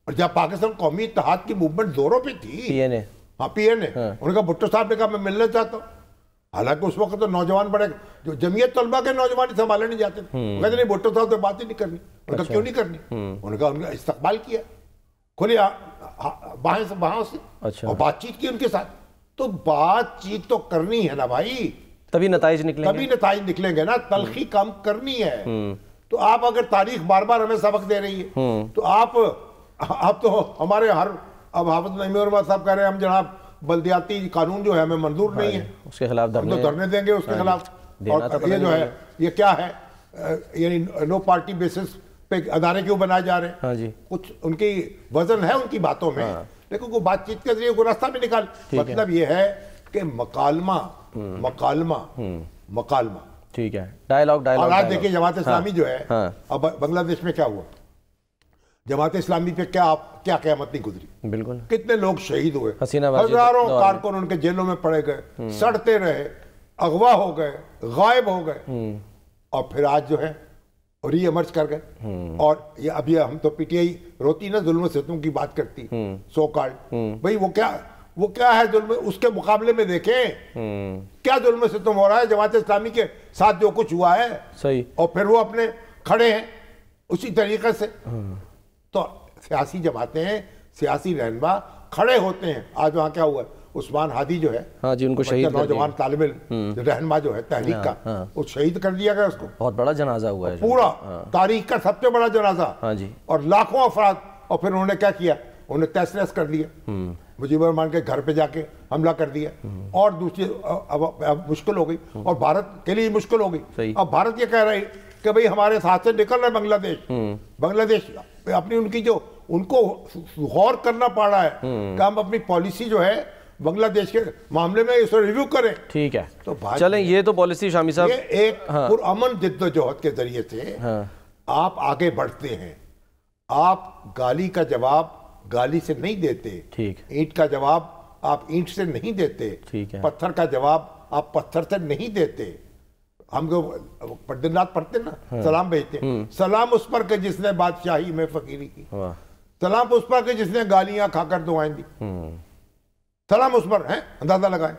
اور جب پاکستان قومی اتحاد کی موومنٹ زوروں پہ تھی، پی این اے، ہاں پی این اے، انہوں نے کہا بھٹو صاحب نے کہا میں ملنا چاہتا ہوں، حالانکہ اس وقت تو نوجوان بڑے جو جمعیت طلبہ کے نوجوان سنبھالے نہیں جاتے تھے، کہتے نہیں بھٹو صاحب سے بات ہی نہیں کرنی، انہوں نے کہا کیوں نہیں کرنی، انہوں نے کہا ان کا استقبال کیا کھلے وہاں سے، اور بات چیت کی ان کے ساتھ، تو بات چیت تو کرنی ہے نا بھائی، تبھی نتائج نکلیں گے، تبھی نتائج نکلیں گے نا، تلخی کم کرنی ہے۔ تو آپ اگر تاریخ بار بار ہمیں سبق دے رہی ہے تو آپ تو ہمارے اب حافظ نعیم الرحمن صاحب کہہ رہے ہیں ہم جناب بلدیاتی قانون جو ہے ہمیں منظور نہیں ہے، اس کے خلاف ہم تو دھرنے دیں گے اس کے خلاف، اور یہ جو ہے یہ کیا ہے، یعنی نو پارٹی بیسس پہ ادارے کیوں بنائے جا رہے ہیں، ہاں جی، کچھ ان کی وزن ہے ان کی باتوں میں، لیکن کوئی بات چیت کے ذریعے کوئی راستہ بھی نکال، مطلب یہ ہے کہ مکالمہ ٹھیک ہے، ڈائیلاگ اور آج دیکھیں جماعت اسلامی جو ہے، اب بنگلہ دیش میں کیا ہوا، جماعت اسلامی پہ کیا قیامت نہیں گزری، بالکل، کتنے لوگ شہید ہوئے، ہزاروں کارکن ان کے جیلوں میں پڑے گئے، سڑتے رہے، اغوا ہو گئے، غائب ہو گئے، اور پھر آج جو ہے ری ایمرج کر گئے، اور یہ ابھی ہم تو پی ٹی آئی روتی نا ظلم و ستم کی بات کرتی سو کارڈ، بھئی وہ کیا ہے ظلم، اس کے مقابلے میں دیکھیں کیا ظلم و ستم ہو رہا ہے جماعت اسلامی کے ساتھ جو کچھ ہوا ہے، صحیح، اور پھر وہ اپنے کھڑے ہیں اسی طریقے سے، تو سیاسی جماعتیں ہیں، سیاسی رہنما کھڑے ہوتے ہیں، آج وہاں کیا ہوا ہے، عثمان ہادی جو ہے، ہاں جی، ان کو شہید نوجوان طالب علم رہنما جو ہے تحریک کا، وہ شہید کر دیا گیا، اس کو بہت بڑا جنازہ ہوا ہے، پورا تاریخ کا سب سے بڑا جنازہ، ہاں جی، اور لاکھوں افراد، اور پھر انہوں نے کیا کیا، انہوں نے تہس نہس کر دیا، مجیب الرحمان کے گھر پہ جا کے حملہ کر دیا، اور دوسری اب مشکل ہو گئی، اور بھارت کے لیے مشکل ہو گئی، اب بھارت یہ کہہ رہا ہے کہ بھئی ہمارے ساتھ سے نکل رہا ہے بنگلہ دیش اپنی ان کی جو ان کو غور کرنا پڑ رہا ہے کہ ہم اپنی پالیسی جو ہے بنگلہ دیش کے معاملے میں اسے ریویو کریں، ٹھیک ہے، تو چلیں یہ تو پالیسی شامی صاحب، یہ ایک پرامن جد و جہد کے ذریعے سے آپ آگے بڑھتے ہیں، آپ گالی کا جواب گالی سے نہیں دیتے، اینٹ کا جواب آپ اینٹ سے نہیں دیتے، پتھر کا جواب آپ پتھر سے نہیں دیتے، ہم کو دن رات پڑھتے نا سلام بھیجتے ہیں، سلام اس پر کہ جس نے بادشاہی میں فقیری کی، سلام اس پر کہ جس نے گالیاں کھا کر دعائیں دی، سلام اس پر ہے، اندازہ لگائیں،